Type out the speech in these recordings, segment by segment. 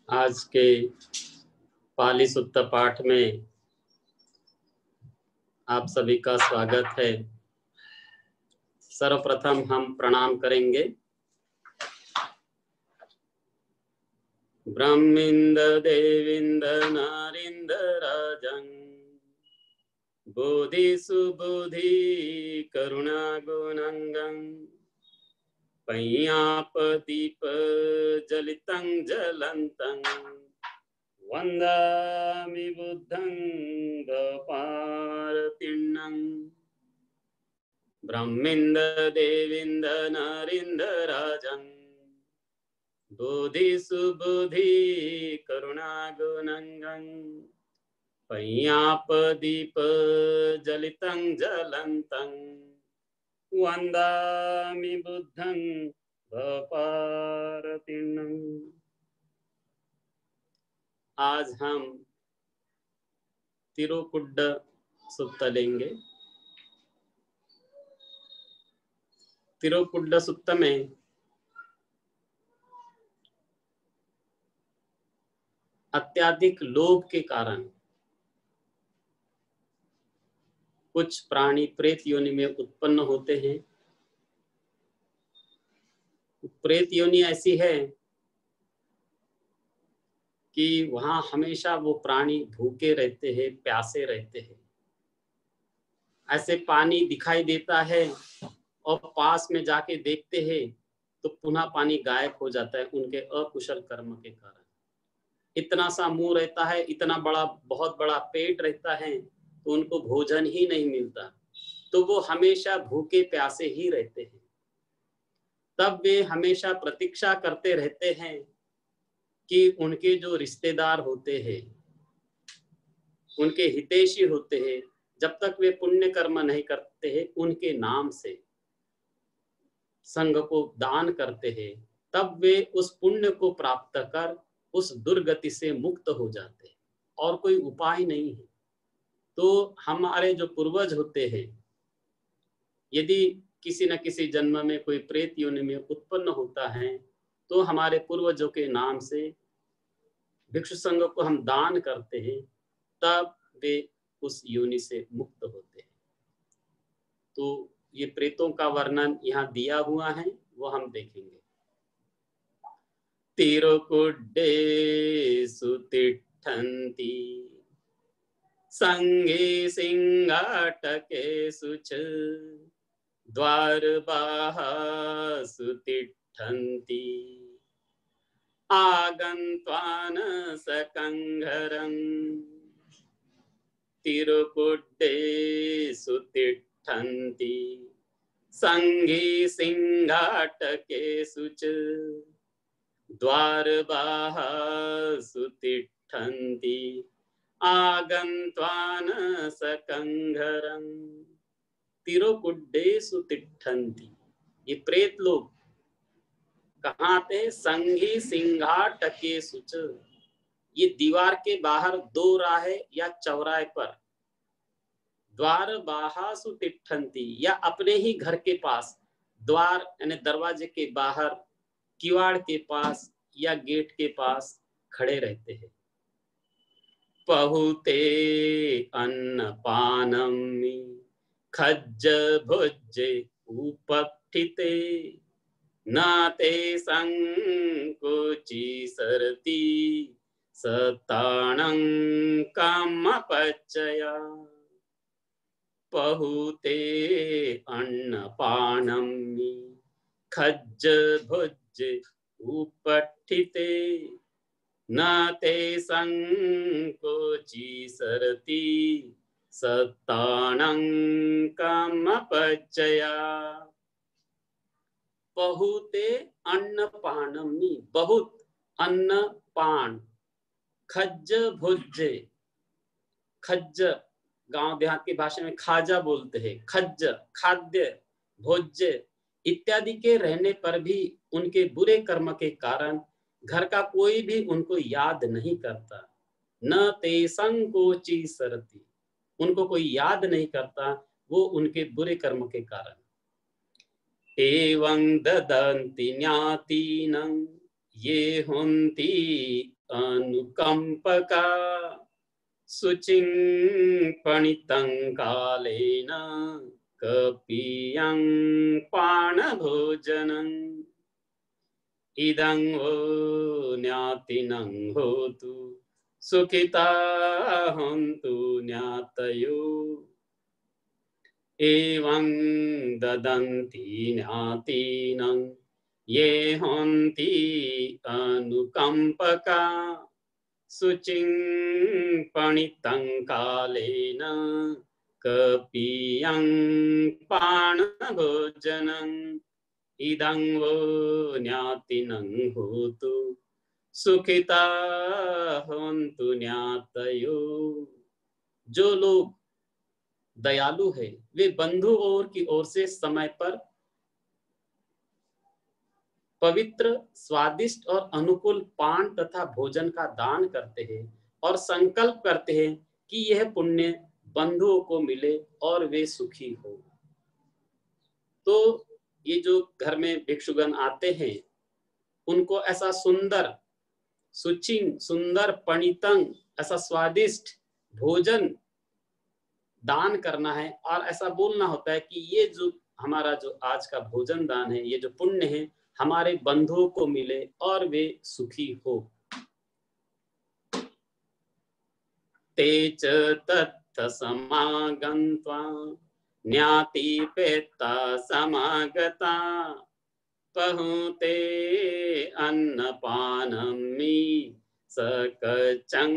आज के पाली सुत्त पाठ में आप सभी का स्वागत है। सर्वप्रथम हम प्रणाम करेंगे। ब्रह्मिंद देविंद नारिंद राजं बोधि सुबुधि करुणा गुणंगं पय्यापदीप जलितं जलन्तं वंदामि बुद्धं गपारतिर्णं ब्रह्मिंद देविंद नारिंद राजं बोधि सुबुधि करुणा गुणंगं पय्यापदीप जलितं जलन्तं वंदामि बुद्धं गपारतिर्णं। आज हम तिरुकुड्ड सुत्त लेंगे। तिरुकुड्ड सुत्त में अत्याधिक लोभ के कारण कुछ प्राणी प्रेत योनि में उत्पन्न होते हैं। प्रेत योनि ऐसी है कि वहां हमेशा वो प्राणी भूखे रहते हैं, प्यासे रहते हैं। ऐसे पानी दिखाई देता है और पास में जाके देखते हैं तो पुनः पानी गायब हो जाता है उनके अकुशल कर्म के कारण। इतना सा मुंह रहता है, इतना बड़ा बहुत बड़ा पेट रहता है, तो उनको भोजन ही नहीं मिलता, तो वो हमेशा भूखे प्यासे ही रहते हैं। तब वे हमेशा प्रतीक्षा करते रहते हैं कि उनके जो रिश्तेदार होते हैं, उनके हितैषी होते हैं, जब तक वे पुण्य कर्म नहीं करते हैं, उनके नाम से संघ को दान करते हैं, तब वे उस पुण्य को प्राप्त कर उस दुर्गति से मुक्त हो जाते हैं। और कोई उपाय नहीं है। तो हमारे जो पूर्वज होते हैं, यदि किसी न किसी जन्म में कोई प्रेत योनि में उत्पन्न होता है, तो हमारे पूर्वजों के नाम से भिक्षु संघ को हम दान करते हैं, तब वे उस योनि से मुक्त होते हैं। तो ये प्रेतों का वर्णन यहाँ दिया हुआ है, वो हम देखेंगे। तिरुकुड्डे सुतिष्ठन्ति संगे सिंहाटकेषु च द्वारबाहसु तिष्ठन्ति आगन्त्वान् सकंघरं तिरुकुड्डेषु तिष्ठन्ति संगे सिंहाटकेषु च द्वारबाहसु तिष्ठन्ति आगन्त्वान् सकंघरं तिरुकुड्डेषु तिष्ठन्ति। ये प्रेत लोग कहाँ आते हैं? संघी सिंहाटकेषु च। ये दीवार के बाहर दो राह या चौराहे पर द्वारबाहसु तिष्ठन्ति, या अपने ही घर के पास द्वार यानी दरवाजे के बाहर, किवाड़ के पास या गेट के पास खड़े रहते हैं। पहुते अन्नपानम् खज्ज भुज्जे उपस्थिते नाते संकोची सरति सताणं कामपचया। पहुते अन्नपानम् खज्ज भुज्जे उपस्थिते नाते संकोची सरति सताणं कामपचया। बहुते अन्नपानमी, बहुत अन्नपान, खज्ज भुज्जे, खज्ज गांव देहात की भाषा में खाजा बोलते हैं, खज्ज खाद्य, भोज्य इत्यादि के रहने पर भी उनके बुरे कर्म के कारण घर का कोई भी उनको याद नहीं करता। न ते संकोची सरति, उनको कोई याद नहीं करता, वो उनके बुरे कर्म के कारण। एवं ददन्ति ज्ञातीनं ये हुन्ति अनुकंपका शुचिं पणितं कालेन कपियं पानभोजनम् इदं वो ज्ञातिनं होतु सुखिता हन्तु ज्ञातयो एवं ददन्ति ज्ञातिनं ये हन्ति अनुकंपका शुचिं पणितं कालेन कपियं पानभोजनम् इदं वो ज्ञातिनं होतु सुखिता हन्तु ज्ञातयो। जो लोग दयालु है वे बंधु और की ओर से समय पर पवित्र, स्वादिष्ट और अनुकूल पान तथा भोजन का दान करते हैं और संकल्प करते हैं कि यह पुण्य बंधुओं को मिले और वे सुखी हो। तो ये जो घर में भिक्षुगण आते हैं उनको ऐसा सुंदर सुचिं, सुंदर पणितं, ऐसा स्वादिष्ट भोजन दान करना है और ऐसा बोलना होता है कि ये जो हमारा जो आज का भोजन दान है, ये जो पुण्य है हमारे बंधुओं को मिले और वे सुखी हो। ते च तत्थ समागन्त्वा ज्ञातिपेत्ता समागता पहुते अन्नपानमि सकचं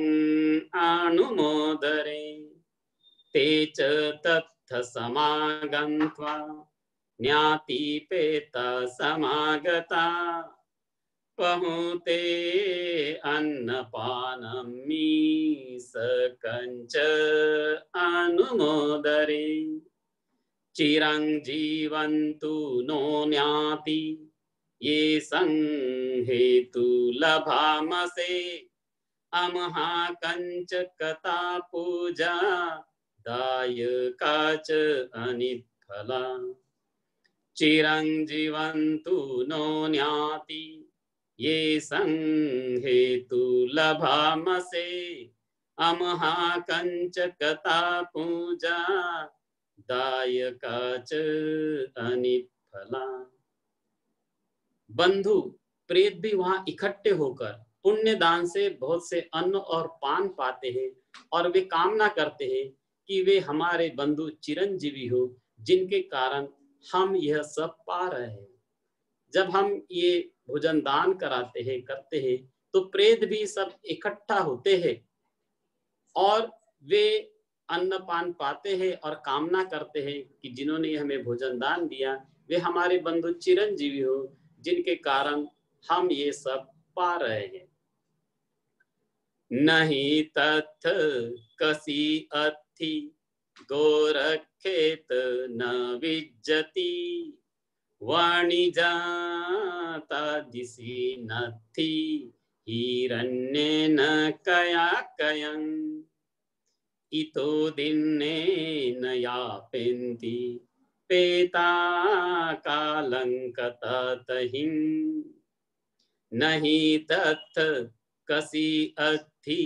अनुमोदरे ते च तत्थ समागन्त्वा ज्ञातिपेता समागता पहुते अन्नपानमि सकञ्च अनुमोदरे चिरं जीवन्तु नो ज्ञाति ये संहेतु लभामसे अमहा कंच कथा पूजा दायका च अनित्फला चिरं जीवन्तु नो ज्ञाति ये संहेतु लभामसे अमहा कंच कथा पूजा दायका च अनित्फला। बंधु प्रेत भी वहां इकट्ठे होकर पुण्य दान से बहुत से अन्न और पान पाते हैं और वे कामना करते हैं कि वे हमारे बंधु चिरंजीवी हो, जिनके कारण हम यह सब पा रहे हैं। जब हम ये भोजन दान कराते हैं, करते हैं, तो प्रेत भी सब इकट्ठा होते हैं और वे अन्न पान पाते हैं और कामना करते हैं कि जिन्होंने हमें भोजन दान दिया वे हमारे बंधु चिरंजीवी हो, जिनके कारण हम ये सब पा रहे हैं। नहीं तथ कसी अथि गोरखेत न विज्जति वाणिजाता दिशि नथि हिरण्ये न कया कयं इतो दिन्ने न यापेन्ति पेता कालंकतहिं नहीं तथ कसी अथि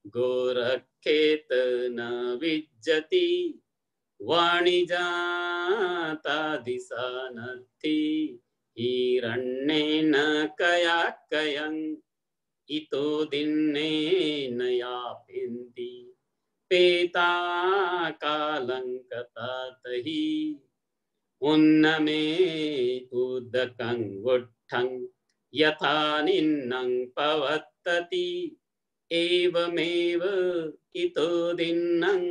गोरखेत न विज्जति वाणिजाता दिशा नथि हिरण्ये न कया कयं इतो दिन्ने न यापेन्ति पेता कालंकतहि उन्नमे उदकं वुट्ठं यथा निन्नं पवत्तति एवमेव इतो दिन्नं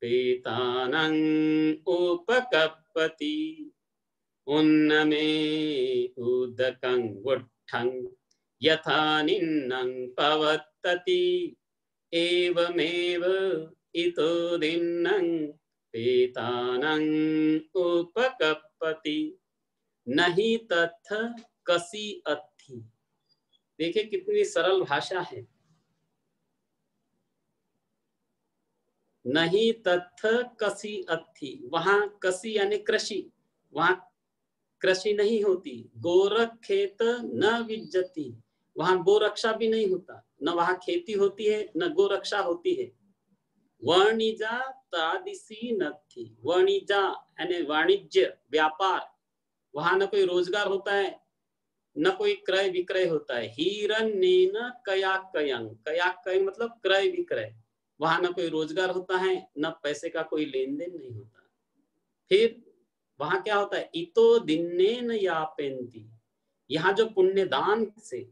पेतानं उपकप्पति उन्नमे उदकं वुट्ठं यथा निन्नं पवत्तति एवमेव इतो दिन्नं पेतानं उपकप्पति नहीं तथ कसी अथि। देखिए कितनी सरल भाषा है। नहीं तथ कसी अथि, वहां कसी यानी कृषि, वहां कृषि नहीं होती। गोरख खेत न विज्जति, वहां गोरक्षा भी नहीं होता, न वहां खेती होती है, न गोरक्षा होती है। वाणिजा तादिसी न थी। वाणिजा यानी वाणिज्य, व्यापार, वहां न कोई रोजगार होता है, न कोई क्रय विक्रय होता है। हिरण्येन कयाकयं, कयाकयं मतलब क्रय विक्रय, वहां न कोई रोजगार होता है, न पैसे का कोई लेन देन नहीं होता। फिर वहां क्या होता है, इतो दिन्नेन यापेन्ति, यहाँ जो पुण्य दान से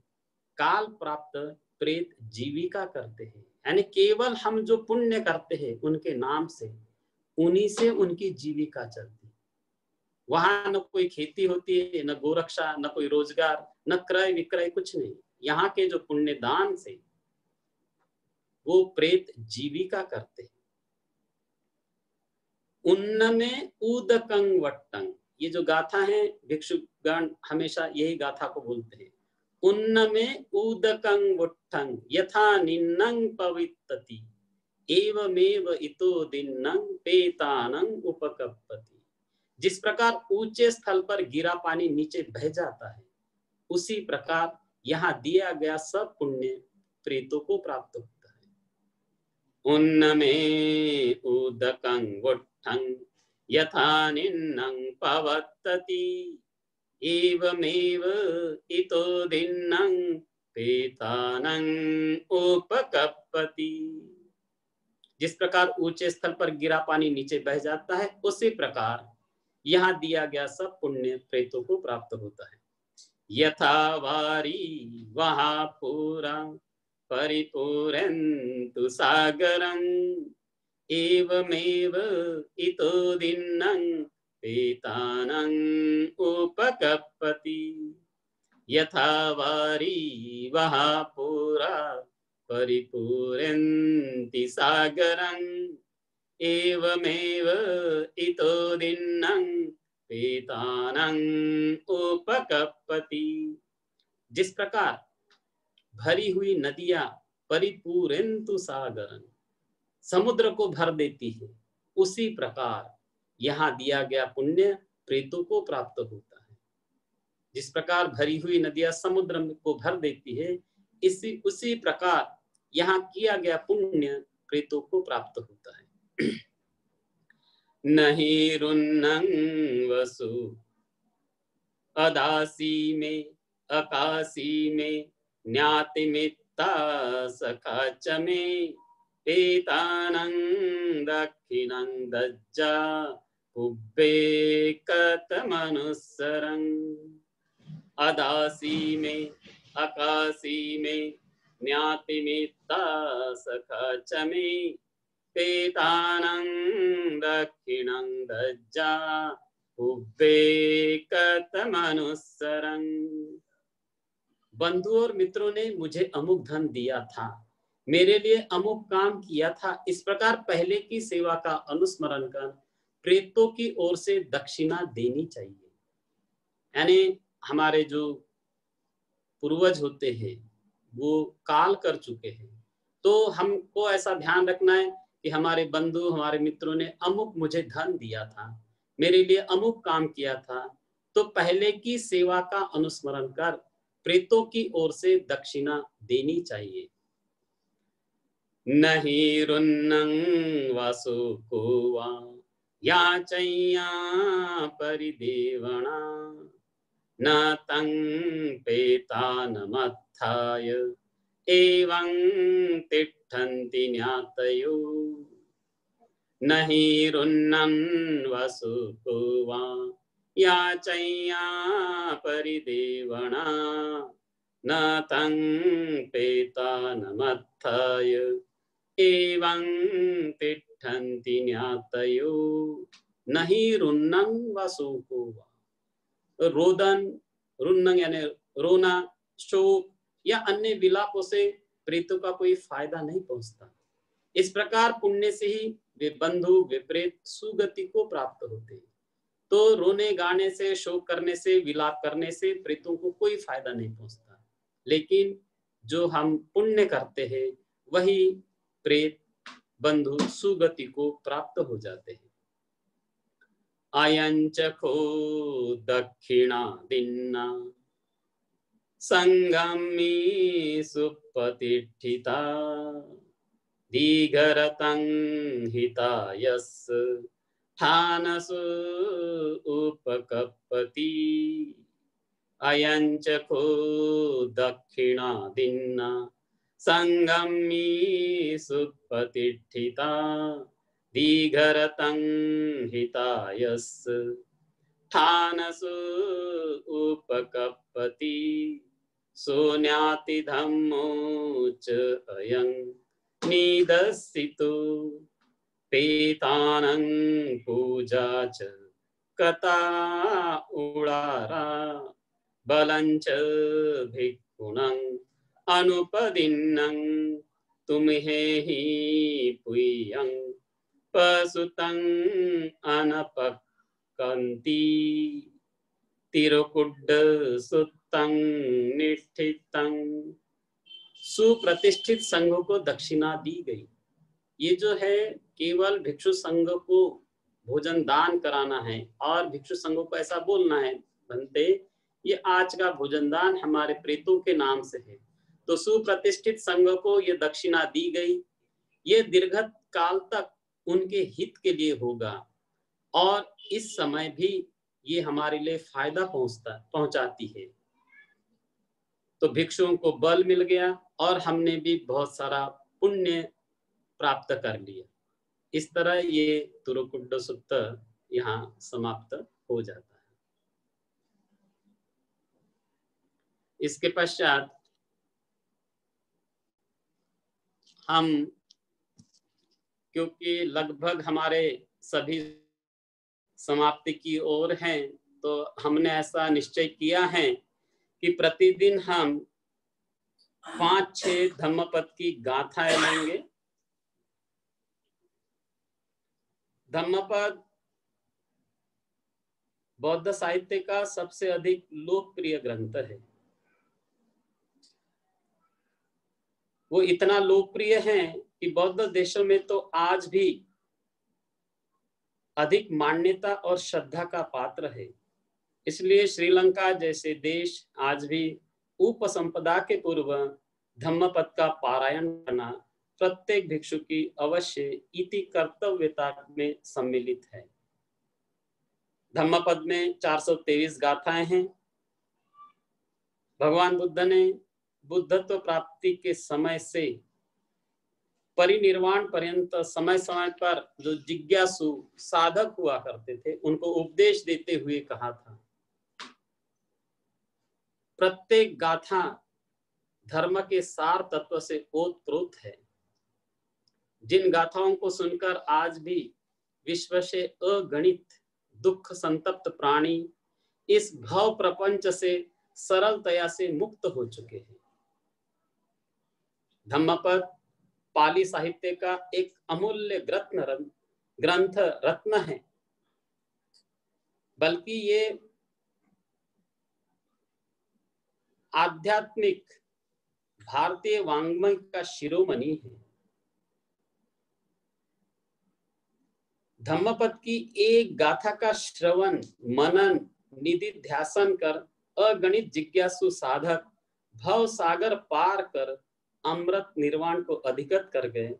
काल प्राप्त प्रेत जीविका करते हैं, यानी केवल हम जो पुण्य करते हैं उनके नाम से, उन्हीं से उनकी जीविका चलती है। वहां न कोई खेती होती है, न गोरक्षा, न कोई रोजगार, न क्रय विक्रय, कुछ नहीं। यहाँ के जो पुण्य दान से वो प्रेत जीविका करते हैं। उन्नमे उदकं वट्टं, ये जो गाथा है भिक्षुगण हमेशा यही गाथा को बोलते हैं। उन्नमे उदकं वट्टं यथा निन्नं पवित्तति एवमेव इतो दिन्नं पेतानं उपकप्पति। जिस प्रकार ऊंचे स्थल पर गिरा पानी नीचे बह जाता है, उसी प्रकार यहाँ दिया गया सब पुण्य प्रेतों को प्राप्त होता है। उन्नमे उदकं वट्टं यथा निन्नं पवत्तति एवमेव इतो दिन्नं पेतानं उपकप्पति। जिस प्रकार ऊंचे स्थल पर गिरा पानी नीचे बह जाता है, उसी प्रकार यहाँ दिया गया सब पुण्य प्रेतों को प्राप्त होता है। यथा वारी वहा पूरा परिपूरन्तु सागरं एवमेव इतो दिन्नं पेतानं उपकप्पति। यथा वारी वहा पूरा परिपूरन्ति सागरं एवमेव इतो दिन्नं पेतानं उपकप्पति। जिस प्रकार भरी हुई नदियां परिपूरन्तु सागरं, समुद्र को भर देती है, उसी प्रकार यहाँ दिया गया पुण्य प्रेतों को प्राप्त होता है। जिस प्रकार भरी हुई नदियां समुद्र को भर देती है, उसी प्रकार यहाँ किया गया पुण्य प्रेतों को प्राप्त होता है। नहीं रुन्नं वसु अदासी में अकाशी में ज्ञातिमित्ता सखाच में पेतानं दक्षिणं दज्जा उब्बे कतमनुस्सरं। अदासी में अकाशी में ज्ञातिमित्ता सखाच में पेतानं दक्षिणं दज्जा उब्बे कतमनुस्सरं। बंधु और मित्रों ने मुझे अमुक धन दिया था, मेरे लिए अमुक काम किया था, इस प्रकार पहले की सेवा का अनुस्मरण कर प्रेतों की ओर से दक्षिणा देनी चाहिए। यानी हमारे जो पूर्वज होते हैं वो काल कर चुके हैं, तो हमको ऐसा ध्यान रखना है कि हमारे बंधु हमारे मित्रों ने अमुक मुझे धन दिया था, मेरे लिए अमुक काम किया था, तो पहले की सेवा का अनुस्मरण कर प्रेतों की ओर से दक्षिणा देनी चाहिए। नहीं रुन्नं वासु कोवा याचय्या परिदेवना न तं पेतानमत्थाय एवं तिष्ठन्ति ज्ञातयो। नहीं रुन्नं वसु कोवा याचय्या परिदेवना न तं पेतानमत्थाय एवं तिष्ठन्ति ज्ञातयो। नहीं रुन्नं वसु कोवा, रोदन, रुन्नं यानी रोना, शोक या अन्य विलापों से प्रेतों का कोई फायदा नहीं पहुंचता। इस प्रकार पुण्य से ही वे बंधु वे प्रेत सुगति को प्राप्त होते हैं। तो रोने गाने से, शोक करने से, विलाप करने से प्रेतों को कोई फायदा नहीं पहुंचता, लेकिन जो हम पुण्य करते हैं वही प्रेत बंधु सुगति को प्राप्त हो जाते हैं। आयंच खो दक्षिणा दिन्ना संगमी सुपतिष्ठिता दीघरतं हितायस् ठानसु उपकपति अयंच को दक्षिणादिन्ना संगमी सुपतिष्ठिता दीघरतं हितायस् ठानसु उपकपति सोन्याति धम्मोच अयं निदस्सितो पेतानं पूजा च कथा उडारा बलंच भिक्खुनं अनुपदिन्नं तुम्हे ही पुयं पसुतं अनपक्कन्ति तिरुकुड्ड सुत्तं निष्ठितं। सुप्रतिष्ठित संघ को दक्षिणा दी गई। ये जो है केवल भिक्षु संघ को भोजन दान कराना है और भिक्षु संघ को ऐसा बोलना है, बनते ये आज का भोजन दान हमारे प्रेतों के नाम से है। तो सुप्रतिष्ठित संघ को ये दक्षिणा दी गई। ये दीर्घ काल तक उनके हित के लिए होगा और इस समय भी ये हमारे लिए फायदा पहुंचाती है। तो भिक्षुओं को बल मिल गया और हमने भी बहुत सारा पुण्य प्राप्त कर लिया। इस तरह ये तुरुकुड्ड सुत्त यहाँ समाप्त हो जाता है। इसके पश्चात हम, क्योंकि लगभग हमारे सभी समाप्ति की ओर हैं, तो हमने ऐसा निश्चय किया है कि प्रतिदिन हम 5-6 धम्मपद की गाथाएं लेंगे। धम्मपद बौद्ध साहित्य का सबसे अधिक लोकप्रिय ग्रंथ है। वो इतना लोकप्रिय है कि बौद्ध देशों में तो आज भी अधिक मान्यता और श्रद्धा का पात्र है। इसलिए श्रीलंका जैसे देश आज भी उपसंपदा के पूर्व धम्मपद का पारायण करना प्रत्येक भिक्षु की अवश्य इति कर्तव्यता में सम्मिलित है। धम्मपद में 423 गाथाएं हैं। भगवान बुद्ध ने बुद्धत्व प्राप्ति के समय से परिनिर्वाण पर्यंत समय समय पर जो जिज्ञासु साधक हुआ करते थे उनको उपदेश देते हुए कहा था, प्रत्येक गाथा धर्म के सार तत्व से ओतप्रोत है। जिन गाथाओं को सुनकर आज भी विश्व से अगणित दुख संतप्त प्राणी इस भव प्रपंच से सरलतया से मुक्त हो चुके हैं। धम्मपद पाली साहित्य का एक अमूल्य ग्रंथ रत्न है, बल्कि ये आध्यात्मिक भारतीय वाङ्मय का शिरोमणि है। धम्मपद की एक गाथा का श्रवण मनन निधिध्यासन कर अगणित जिज्ञासु साधक भव सागर पार कर अमृत निर्वाण को अधिगत कर गए।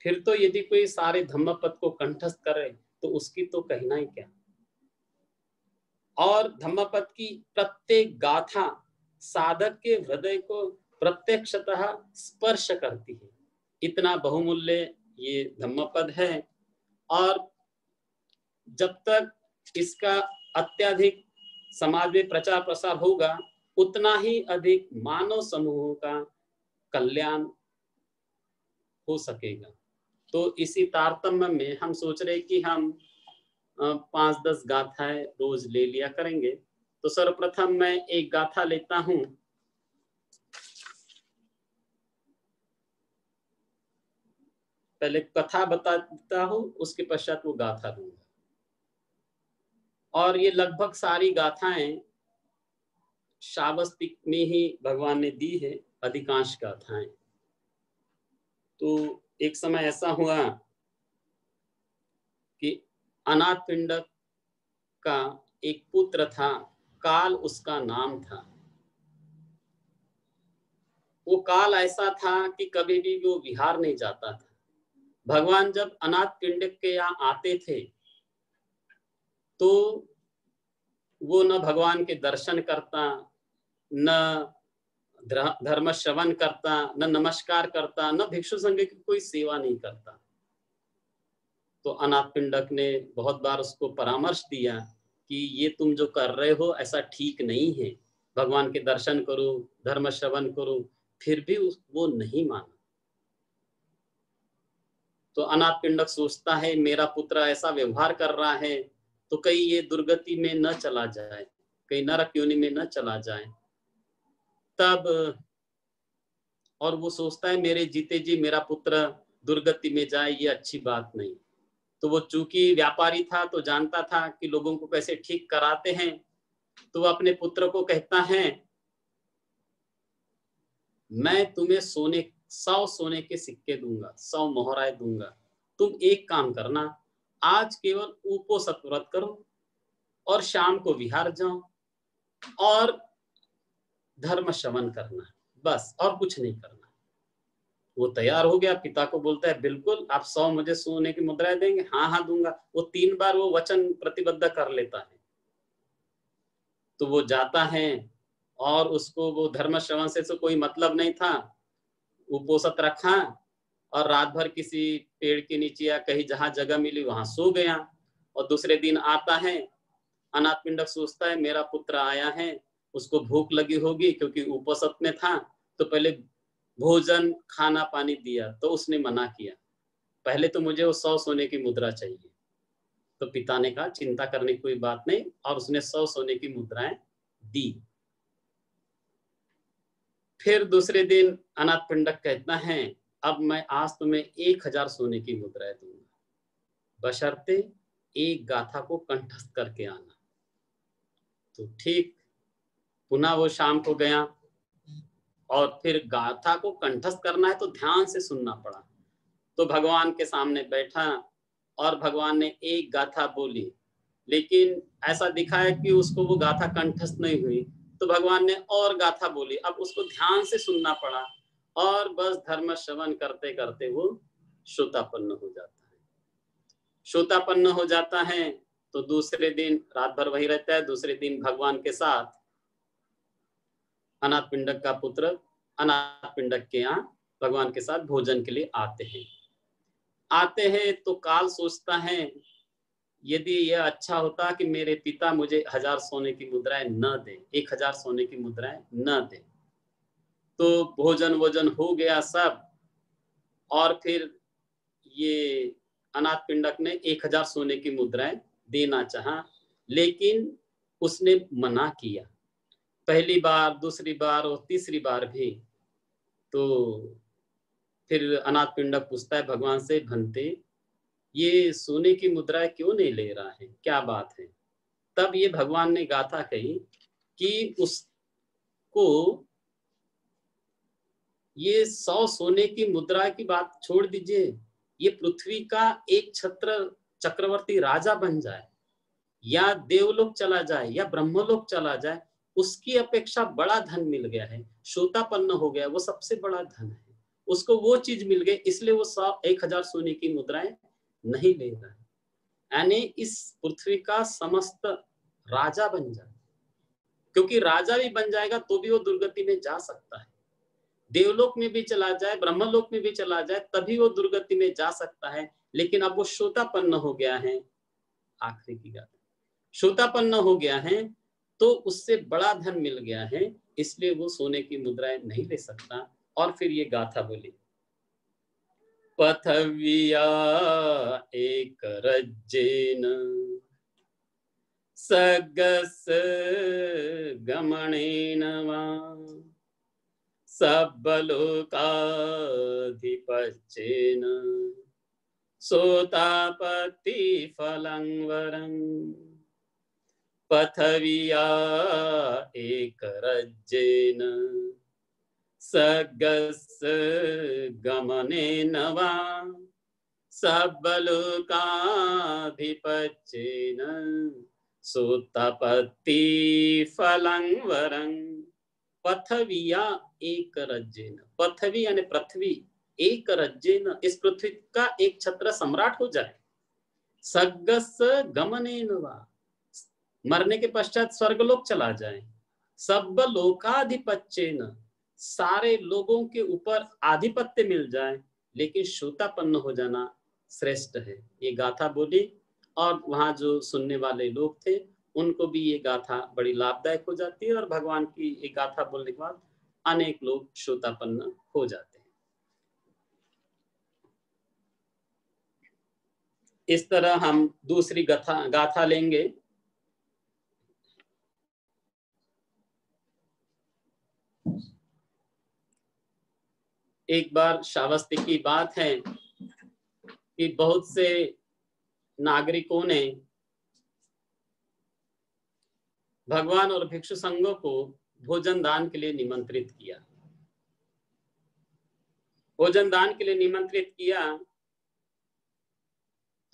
फिर तो यदि कोई सारे धम्मपद को कंठस्थ करे तो उसकी तो कहना ही क्या। और धम्मपद की प्रत्येक गाथा साधक के हृदय को प्रत्यक्षतः स्पर्श करती है। इतना बहुमूल्य ये धम्मपद है और जब तक इसका अत्यधिक समाज में प्रचार प्रसार होगा उतना ही अधिक मानव समूहों का कल्याण हो सकेगा। तो इसी तारतम्य में हम सोच रहे कि हम 5-10 गाथाएं रोज ले लिया करेंगे। तो सर्वप्रथम मैं एक गाथा लेता हूं। पहले कथा बताता हूं, उसके पश्चात वो गाथा दूंगा। और ये लगभग सारी गाथाएं शावस्तिक में ही भगवान ने दी है, अधिकांश गाथाएं। तो एक समय ऐसा हुआ कि अनाथ पिंडक का एक पुत्र था, काल उसका नाम था। वो काल ऐसा था कि कभी भी वो विहार नहीं जाता था। भगवान जब अनाथ पिंडक के यहाँ आते थे तो वो न भगवान के दर्शन करता, न धर्म श्रवण करता, न नमस्कार करता, न भिक्षु संघ की कोई सेवा नहीं करता। तो अनाथ पिंडक ने बहुत बार उसको परामर्श दिया कि ये तुम जो कर रहे हो ऐसा ठीक नहीं है, भगवान के दर्शन करो, धर्म श्रवण करो, फिर भी वो नहीं माना। तो अनाथ पिंडक सोचता है मेरा पुत्र ऐसा व्यवहार कर रहा है तो कहीं ये दुर्गति में न चला जाए, कहीं नरक योनि में न चला जाए। तब और वो सोचता है मेरे जीते जी मेरा पुत्र दुर्गति में जाए, ये अच्छी बात नहीं। तो वो चूंकि व्यापारी था तो जानता था कि लोगों को कैसे ठीक कराते हैं, तो वो अपने पुत्र को कहता है मैं तुम्हें 100 सोने के सिक्के दूंगा, 100 मोहराएं दूंगा, तुम एक काम करना, आज केवल उपोषित व्रत करो और शाम को विहार जाओ और धर्म श्रवण करना, बस और कुछ नहीं करना। वो तैयार हो गया, पिता को बोलता है बिल्कुल आप 100 मुझे सोने की मुद्राएं देंगे? हाँ हाँ दूंगा। वो 3 बार वो वचन प्रतिबद्ध कर लेता है। तो वो जाता है और उसको वो धर्म श्रवण से कोई मतलब नहीं था, उपोषित रखा और रात भर किसी पेड़ के नीचे या कहीं जहां जगह मिली वहां सो गया। और दूसरे दिन आता है, अनाथ पिंडक सोचता है मेरा पुत्र आया है, उसको भूख लगी होगी क्योंकि उपोषित में था, तो पहले भोजन खाना पानी दिया तो उसने मना किया, पहले तो मुझे वो 100 सोने की मुद्रा चाहिए। तो पिता ने कहा चिंता करने की कोई बात नहीं, और उसने 100 सोने की मुद्राएं दी। फिर दूसरे दिन अनाथ पिंडक कहता है अब मैं आज तुम्हें 1000 सोने की मुद्राएं दूंगा, बशर्ते एक गाथा को कंठस्थ करके आना। तो ठीक, पुनः वो शाम को गया और फिर गाथा को कंठस्थ करना है तो ध्यान से सुनना पड़ा। तो भगवान के सामने बैठा और भगवान ने एक गाथा बोली, लेकिन ऐसा दिखा है कि उसको वो गाथा कंठस्थ नहीं हुई। तो भगवान ने और गाथा बोली, अब उसको ध्यान से सुनना पड़ा और बस धर्म श्रवण करते करते वो श्रोतापन्न हो जाता है। श्रोतापन्न हो जाता है तो दूसरे दिन रात भर वही रहता है। दूसरे दिन भगवान के साथ अनाथ पिंडक का पुत्र अनाथ पिंडक के यहाँ भगवान के साथ भोजन के लिए आते हैं तो काल सोचता है यदि यह अच्छा होता कि मेरे पिता मुझे 1000 सोने की मुद्राएं न दे, 1000 सोने की मुद्राएं न दे। तो भोजन हो गया सब, और फिर ये अनाथ पिंडक ने 1000 सोने की मुद्राएं देना चाहा, लेकिन उसने मना किया, पहली बार, दूसरी बार और तीसरी बार भी। तो फिर अनाथ पिंडक पूछता है भगवान से, भंते ये सोने की मुद्राएं क्यों नहीं ले रहा है, क्या बात है? तब ये भगवान ने गाथा कही कि उसको ये 100 सोने की मुद्रा की बात छोड़ दीजिए, ये पृथ्वी का एक छत्र चक्रवर्ती राजा बन जाए या देवलोक चला जाए या ब्रह्मलोक चला जाए, उसकी अपेक्षा बड़ा धन मिल गया है, श्रोतापन्न हो गया, वो सबसे बड़ा धन है, उसको वो चीज मिल गई, इसलिए वो 1000 सोने की मुद्राएं नहीं ले रहा है। यानी इस पृथ्वी का समस्त राजा बन जाए, क्योंकि राजा भी बन जाएगा तो भी वो दुर्गति में जा सकता है, देवलोक में भी चला जाए, ब्रह्मलोक में भी चला जाए तभी वो दुर्गति में जा सकता है। लेकिन अब वो श्रोतापन्न हो गया है, आखिरी की बात, श्रोतापन्न हो गया है तो उससे बड़ा धन मिल गया है, इसलिए वो सोने की मुद्राएं नहीं ले सकता। और फिर ये गाथा बोली, पथव्या एक रज्जेन सगस गमनेन वा सबलोकाधिपत्येन सोतापत्ति फलं वरं। पथविया एक रज्जेन सगस गमनेन वा सबलोकाधिपत्येन सोतापत्ति फलं वरं। पथविया एक रज्जेन, पथवी यानी पृथ्वी, एक रज्जेन, इस पृथ्वी का एक छत्र सम्राट हो जाए, सग्गस गमनेन वा, मरने के पश्चात स्वर्गलोक चला जाए, सब लोकाधिपत्येन, सारे लोगों के ऊपर आधिपत्य मिल जाए, लेकिन श्रोतापन्न हो जाना श्रेष्ठ है। ये गाथा बोली और वहां जो सुनने वाले लोग थे उनको भी ये गाथा बड़ी लाभदायक हो जाती है और भगवान की ये गाथा बोलने के बाद अनेक लोग श्रोतापन्न हो जाते हैं। इस तरह हम दूसरी गाथा लेंगे। एक बार श्रावस्ती की बात है कि बहुत से नागरिकों ने भगवान और भिक्षु संघों को भोजन दान के लिए निमंत्रित किया। भोजन दान के लिए निमंत्रित किया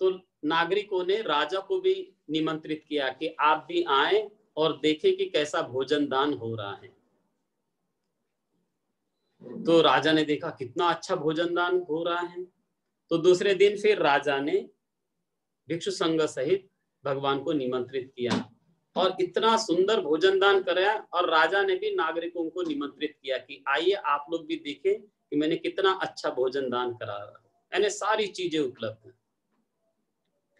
तो नागरिकों ने राजा को भी निमंत्रित किया कि आप भी आए और देखें कि कैसा भोजन दान हो रहा है। तो राजा ने देखा कितना अच्छा भोजन दान हो रहा है, तो दूसरे दिन फिर राजा ने भिक्षु संघ सहित भगवान को निमंत्रित किया और इतना सुंदर भोजन दान कराया, और राजा ने भी नागरिकों को निमंत्रित किया कि आइए आप लोग भी देखें कि मैंने कितना अच्छा भोजन दान करा रहा हूं, यानी सारी चीजें उपलब्ध हैं।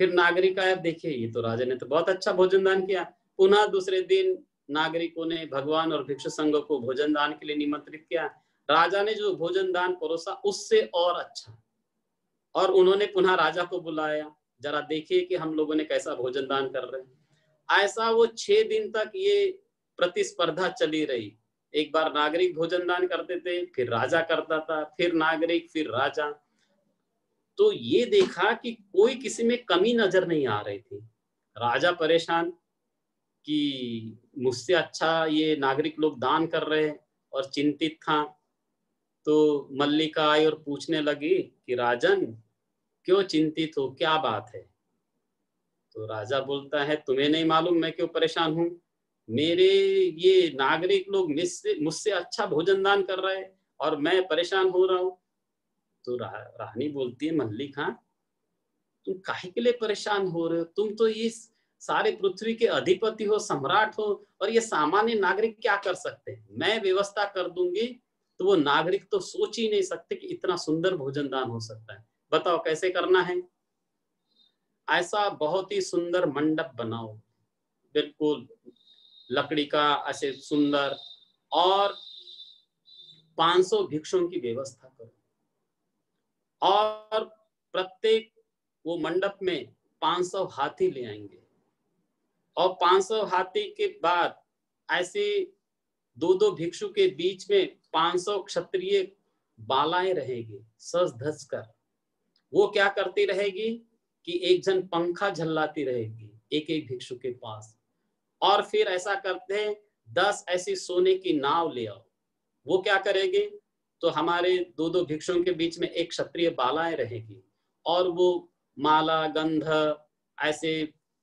फिर नागरिक आया, देखिए ये तो राजा ने तो बहुत अच्छा भोजन दान किया। पुनः दूसरे दिन नागरिकों ने भगवान और भिक्षु संघ को भोजन दान के लिए निमंत्रित किया। राजा ने जो भोजन दान परोसा उससे और अच्छा, और उन्होंने पुनः राजा को बुलाया, जरा देखिए कि हम लोगों ने कैसा भोजन दान कर रहे हैं। ऐसा वो 6 दिन तक ये प्रतिस्पर्धा चली रही। एक बार नागरिक भोजन दान करते थे, फिर राजा करता था, फिर नागरिक, फिर राजा। तो ये देखा कि कोई किसी में कमी नजर नहीं आ रही थी। राजा परेशान कि मुझसे अच्छा ये नागरिक लोग दान कर रहे हैं, और चिंतित था। तो मल्लिका आई और पूछने लगी कि राजन क्यों चिंतित हो, क्या बात है? तो राजा बोलता है, तुम्हें नहीं मालूम मैं क्यों परेशान हूँ? मेरे ये नागरिक लोग मुझसे अच्छा भोजन दान कर रहे हैं और मैं परेशान हो रहा हूँ। तो रानी बोलती है, मल्लिका तुम काहे के लिए परेशान हो रहे हो? तुम तो इस सारे पृथ्वी के अधिपति हो, सम्राट हो, और ये सामान्य नागरिक क्या कर सकते हैं? मैं व्यवस्था कर दूंगी। तो वो नागरिक तो सोच ही नहीं सकते कि इतना सुंदर भोजन दान हो सकता है। बताओ कैसे करना है? ऐसा बहुत ही सुंदर मंडप बनाओ, बिल्कुल लकड़ी का ऐसे सुंदर, और 500 भिक्षुओं की व्यवस्था करो, और प्रत्येक वो मंडप में 500 हाथी ले आएंगे, और 500 हाथी के बाद ऐसे 2-2 भिक्षु के बीच में 500 क्षत्रिय बालाएं रहेगी सज धज कर। वो क्या करती रहेगी कि एक जन पंखा झल्लाती रहेगी एक एक भिक्षु के पास, और फिर ऐसा करते हैं 10 ऐसी सोने की नाव ले आओ। वो क्या करेगी, तो हमारे 2-2 भिक्षुओं के बीच में एक क्षत्रिय बालाएं रहेगी, और वो माला गंध ऐसे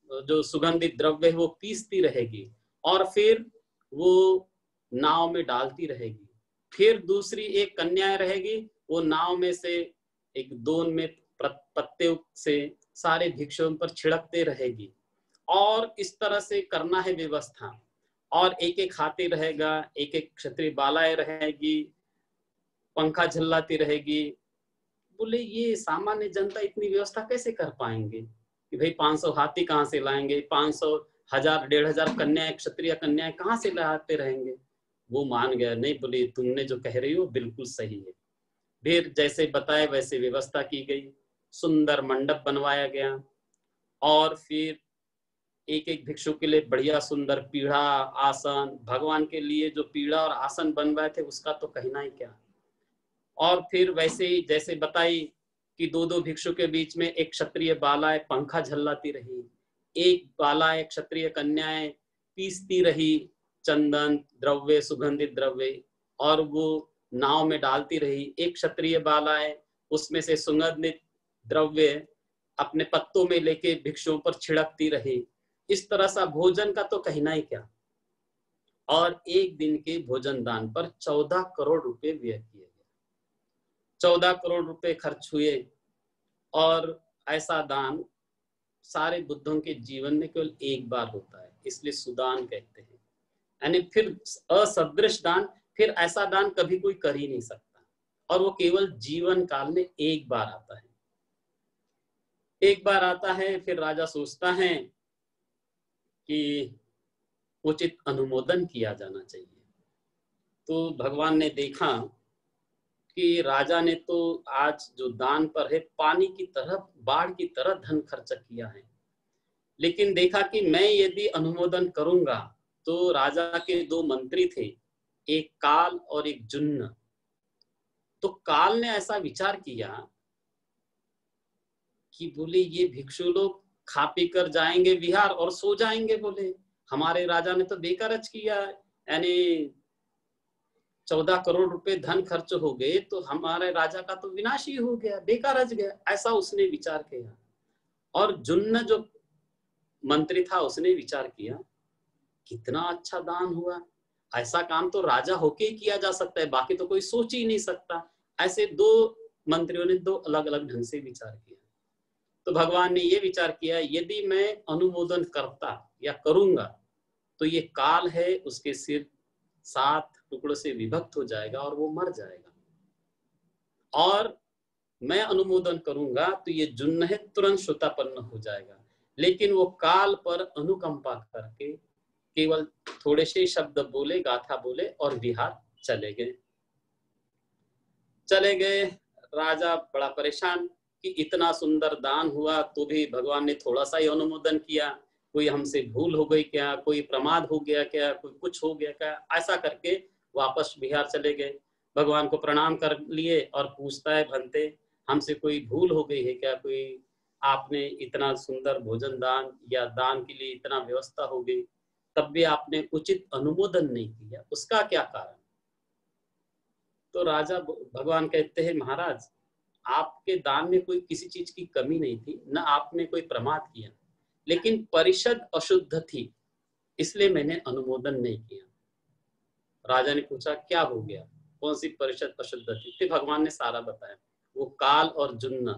जो सुगंधित द्रव्य है वो पीसती रहेगी, और फिर वो नाव में डालती रहेगी। फिर दूसरी एक कन्या रहेगी, वो नाव में से एक दोन में पत्ते से सारे भिक्षुओं पर छिड़कते रहेगी, और इस तरह से करना है व्यवस्था। और एक एक हाथी रहेगा, एक एक क्षत्रिय बालाएं रहेगी, पंखा झल्लाती रहेगी। बोले ये सामान्य जनता इतनी व्यवस्था कैसे कर पाएंगे कि भाई 500 हाथी कहाँ से लाएंगे, 500 1000 1500 कन्याएं, क्षत्रिय कन्याएं कहाँ से लाते रहेंगे? वो मान गया, नहीं बोले तुमने जो कह रही हो बिल्कुल सही है। फिर जैसे बताए वैसे व्यवस्था की गई, सुंदर मंडप बनवाया गया, और फिर एक एक भिक्षु के लिए बढ़िया सुंदर पीढ़ा आसन, भगवान के लिए जो पीढ़ा और आसन बनवाए थे उसका तो कहना ही क्या। और फिर वैसे ही जैसे बताई कि 2-2 भिक्षु के बीच में एक क्षत्रिय बालाएं पंखा झल्लाती रही, एक बालाएं क्षत्रिय कन्याएं पीसती रही चंदन द्रव्य सुगंधित द्रव्य, और वो नाव में डालती रही। एक क्षत्रिय बालाएं उसमें से सुगंधित द्रव्य अपने पत्तों में लेके भिक्षुओं पर छिड़कती रही। इस तरह सा भोजन का तो कहना ही क्या। और एक दिन के भोजन दान पर 14 करोड़ रुपए व्यय किए गए। 14 करोड़ रुपए खर्च हुए और ऐसा दान सारे बुद्धों के जीवन में केवल एक बार होता है, इसलिए सुदान कहते हैं। यानी फिर असदृश दान, फिर ऐसा दान कभी कोई कर ही नहीं सकता, और वो केवल जीवन काल में एक बार आता है। एक बार आता है, फिर राजा सोचता है कि उचित अनुमोदन किया जाना चाहिए। तो भगवान ने देखा कि राजा ने तो आज जो दान पर है पानी की तरह, बाढ़ की तरह धन खर्च किया है, लेकिन देखा कि मैं यदि अनुमोदन करूंगा तो राजा के 2 मंत्री थे, एक काल और एक जुन्न। तो काल ने ऐसा विचार किया कि बोले ये भिक्षु लोग खा पी कर जाएंगे विहार और सो जाएंगे, बोले हमारे राजा ने तो बेकारज किया, यानी 14 करोड़ रुपए धन खर्च हो गए तो हमारे राजा का तो विनाश ही हो गया, बेकारज गया, ऐसा उसने विचार किया। और जुन्न जो मंत्री था उसने विचार किया कितना अच्छा दान हुआ, ऐसा काम तो राजा होके ही किया जा सकता है, बाकी तो कोई सोच ही नहीं सकता। ऐसे 2 मंत्रियों ने 2 अलग अलग ढंग से विचार किया। तो भगवान ने ये विचार किया यदि मैं अनुमोदन करता या करूंगा तो ये काल है उसके सिर 7 टुकड़ों से विभक्त हो जाएगा और वो मर जाएगा, और मैं अनुमोदन करूंगा तो ये जुन्न है तुरंत श्रुतापन्न हो जाएगा। लेकिन वो काल पर अनुकंपा करके केवल थोड़े से शब्द बोले, गाथा बोले और विहार चले गए। राजा बड़ा परेशान कि इतना सुंदर दान हुआ तो भी भगवान ने थोड़ा सा ही अनुमोदन किया, कोई हमसे भूल हो गई क्या, कोई प्रमाद हो गया क्या, कोई कुछ हो गया क्या, ऐसा करके वापस बिहार चले गए। भगवान को प्रणाम कर लिए और पूछता है भंते हमसे कोई भूल हो गई है क्या, कोई आपने इतना सुंदर भोजन दान या दान के लिए इतना व्यवस्था हो गई तब भी आपने उचित अनुमोदन नहीं किया, उसका क्या कारण। तो राजा भगवान कहते हैं महाराज आपके दान में कोई किसी चीज की कमी नहीं थी, न आपने कोई प्रमाद किया, लेकिन परिषद अशुद्ध थी इसलिए मैंने अनुमोदन नहीं किया। राजा ने पूछा क्या हो गया, कौन सी परिषद अशुद्ध थी। फिर भगवान ने सारा बताया। वो काल और जुन्न,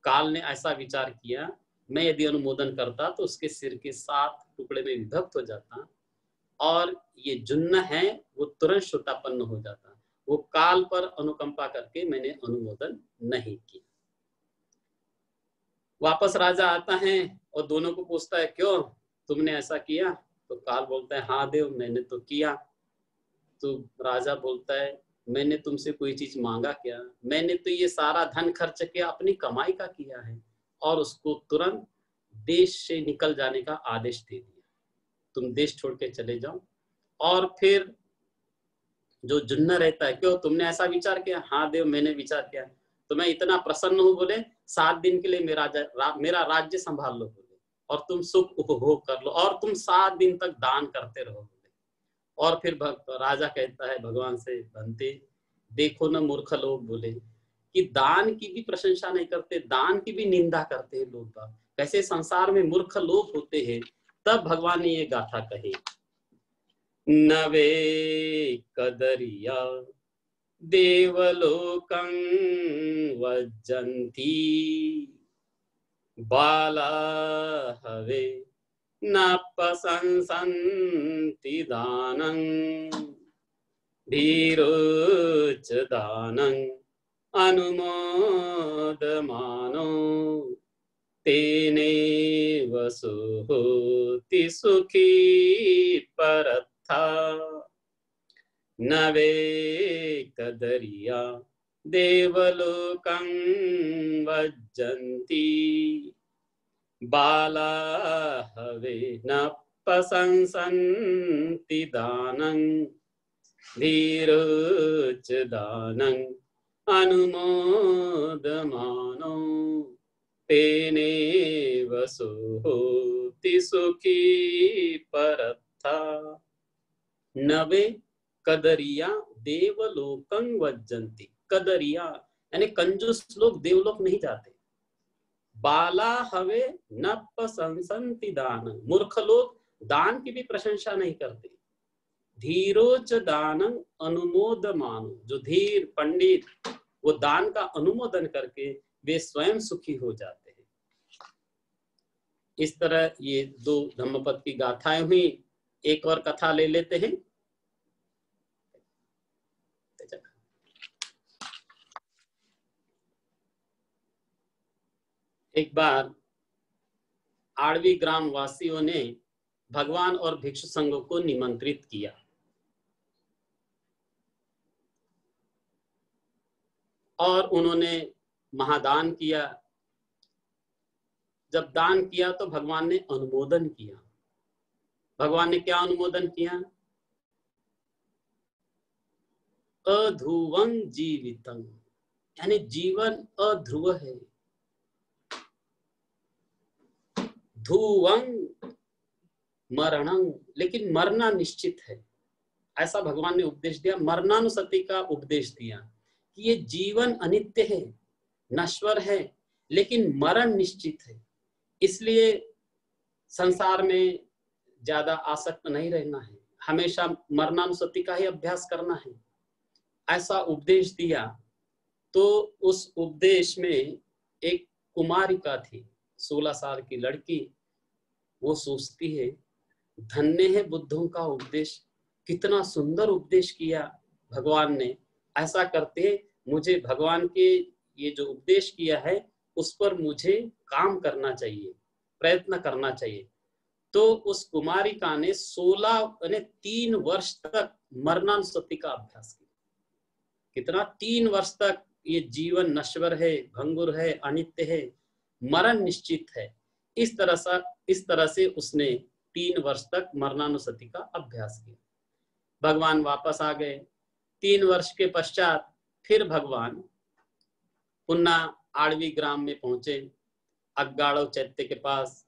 काल ने ऐसा विचार किया मैं यदि अनुमोदन करता तो उसके सिर के 7 टुकड़े में विभक्त हो जाता, और ये जुन्न है वो तुरंत श्रुतापन्न हो जाता। वो काल पर अनुकंपा करके मैंने अनुमोदन नहीं किया। वापस राजा आता है और दोनों को पूछता है क्यों तुमने ऐसा किया। तो काल बोलता है हाँ देव मैंने तो किया। तो राजा बोलता है मैंने तुमसे कोई चीज मांगा क्या, मैंने तो ये सारा धन खर्च किया अपनी कमाई का किया है, और उसको तुरंत देश से निकल जाने का आदेश दे दिया, तुम देश छोड़ के चले जाओ। और फिर जो जुन्न रहता है क्यों तुमने ऐसा विचार किया, हाँ देव मैंने विचार किया, तो मैं इतना प्रसन्न हूँ, बोले 7 दिन के लिए मेरा राज्य संभाल लो बोले, और तुम सुख उपभोग कर लो, और तुम 7 दिन तक दान करते रहो बोले। और फिर राजा कहता है भगवान से भंते देखो ना मूर्ख लोग, बोले कि दान की भी प्रशंसा नहीं करते, दान की भी निंदा करते हैं लोग, कैसे संसार में मूर्ख लोग होते हैं। तब भगवान ने ये गाथा कही, नवे कदरिया देवलोकं वज्जन्ति बाला हवे नापसंसन्ति दानं धीरोच दानं अनुमोदमानो तेनेव सुहोति सुखी परथा नवे कदरिया देवलोकं वज्जन्ति बाला हवे न प्रशंसन्ति दानं धीरोच दानं अनुमोदमानो तेनेव सुहोति सुखी परथा। नवे कदरिया देवलोकं वज्जन्ति, कदरिया यानी कंजूस लोग देवलोक नहीं जाते। बाला हवे न प्रशंसन्ति दान, मूर्ख लोग दान की भी प्रशंसा नहीं करते। धीरोच दानं अनुमोदमानो, जो धीर पंडित वो दान का अनुमोदन करके वे स्वयं सुखी हो जाते हैं। इस तरह ये दो धम्मपद की गाथाएं हुई। एक और कथा ले लेते हैं। एक बार आड़वी ग्राम वासियों ने भगवान और भिक्षु संघ को निमंत्रित किया। और उन्होंने महादान किया। जब दान किया तो भगवान ने अनुमोदन किया। भगवान ने क्या अनुमोदन किया? अध्रुवं जीवितं, यानी जीवन अध्रुव है। ध्रुवं मरणं, लेकिन मरना निश्चित है। ऐसा भगवान ने उपदेश दिया, मरणानुसति का उपदेश दिया कि ये जीवन अनित्य है, नश्वर है, लेकिन मरण निश्चित है। इसलिए संसार में ज्यादा आसक्त नहीं रहना है, हमेशा मरणानुसति का ही अभ्यास करना है, ऐसा उपदेश दिया। तो उस उपदेश में एक कुमारिका थी, 16 साल की लड़की। वो सोचती है, धन्य है बुद्धों का उपदेश, कितना सुंदर उपदेश किया भगवान ने। ऐसा करते मुझे भगवान के ये जो उपदेश किया है उस पर मुझे काम करना चाहिए, प्रयत्न करना चाहिए। तो उस कुमारिका ने 3 वर्ष तक मरणानुसति का अभ्यास किया। कितना? 3 वर्ष तक। ये जीवन नश्वर है, भंगुर है, अनित्य है, मरण निश्चित है। इस तरह से उसने 3 वर्ष तक मरणानुसति का अभ्यास किया। भगवान वापस आ गए। 3 वर्ष के पश्चात फिर भगवान पुनः आड़वी ग्राम में पहुंचे, अग्गाड़व चैत्य के पास,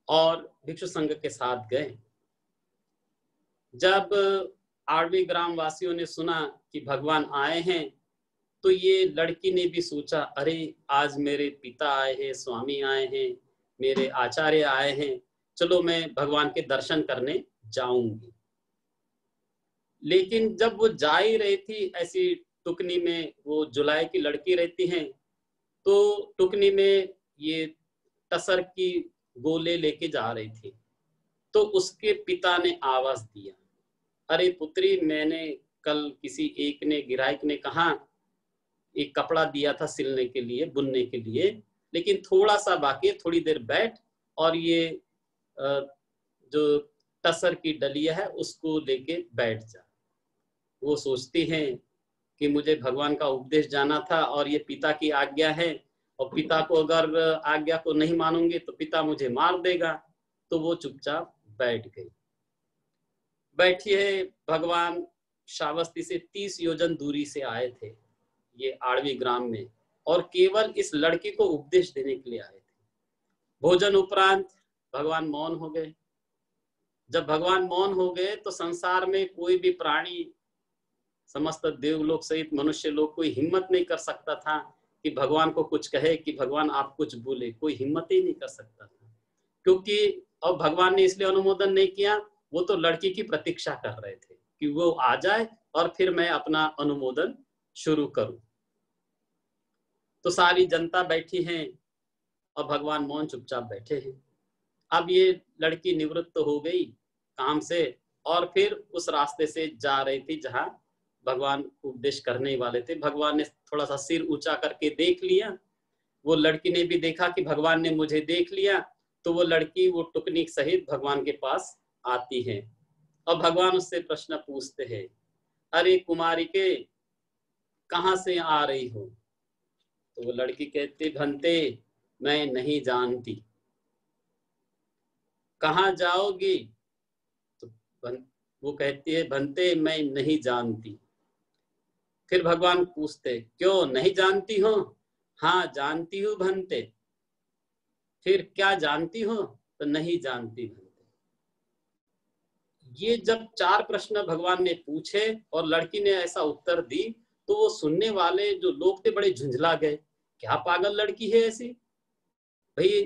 और भिक्षु संघ के साथ गए। जब आड़वी ग्राम वासियों ने सुना कि भगवान आए हैं, तो ये लड़की ने भी सोचा, अरे आज मेरे पिता आए हैं, स्वामी आए हैं, मेरे आचार्य आए हैं, चलो मैं भगवान के दर्शन करने जाऊंगी। लेकिन जब वो जा ही रही थी, ऐसी टुकनी में वो जुलाई की लड़की रहती हैं, तो टुकनी में ये टसर की गोले लेके जा रही थी। तो उसके पिता ने आवाज दिया, अरे पुत्री, मैंने कल किसी एक ने, गिराइक ने कहा एक कपड़ा दिया था सिलने के लिए, बुनने के लिए, लेकिन थोड़ा सा बाकी, थोड़ी देर बैठ और ये जो टसर की डलिया है उसको लेके बैठ जा। वो सोचती हैं कि मुझे भगवान का उपदेश जाना था और ये पिता की आज्ञा है, और पिता को अगर आज्ञा को नहीं मानूंगी तो पिता मुझे मार देगा। तो वो चुपचाप बैठ गई। बैठी है। भगवान श्रावस्ती से 30 योजन दूरी से आए थे ये आड़वी ग्राम में, और केवल इस लड़की को उपदेश देने के लिए आए थे। भोजन उपरांत भगवान मौन हो गए। जब भगवान मौन हो गए तो संसार में कोई भी प्राणी, समस्त देवलोक सहित मनुष्य लोग, कोई हिम्मत नहीं कर सकता था कि भगवान को कुछ कहे, कि भगवान आप कुछ बोले। कोई हिम्मत ही नहीं कर सकता था, क्योंकि अब भगवान ने इसलिए अनुमोदन नहीं किया, वो तो लड़की की प्रतीक्षा कर रहे थे कि वो आ जाए और फिर मैं अपना अनुमोदन शुरू करूं। तो सारी जनता बैठी है और भगवान मौन चुपचाप बैठे हैं। अब ये लड़की निवृत्त हो गई काम से और फिर उस रास्ते से जा रही थी जहां भगवान उपदेश करने वाले थे। भगवान ने थोड़ा सा सिर ऊंचा करके देख लिया। वो लड़की ने भी देखा कि भगवान ने मुझे देख लिया। तो वो लड़की वो टुकनी सहित भगवान के पास आती है और भगवान उससे प्रश्न पूछते हैं, अरे कुमारी के, कहाँ से आ रही हो? तो वो लड़की कहती, भंते मैं नहीं जानती। कहाँ जाओगी? तो वो कहती है, भंते मैं नहीं जानती। फिर भगवान पूछते, क्यों नहीं जानती हो? हाँ जानती हूँ भंते। फिर क्या जानती हो? तो नहीं जानती भंते। ये जब 4 प्रश्न भगवान ने पूछे और लड़की ने ऐसा उत्तर दी, तो वो सुनने वाले जो लोग थे बड़े झुंझला गए। क्या पागल लड़की है ऐसी? भाई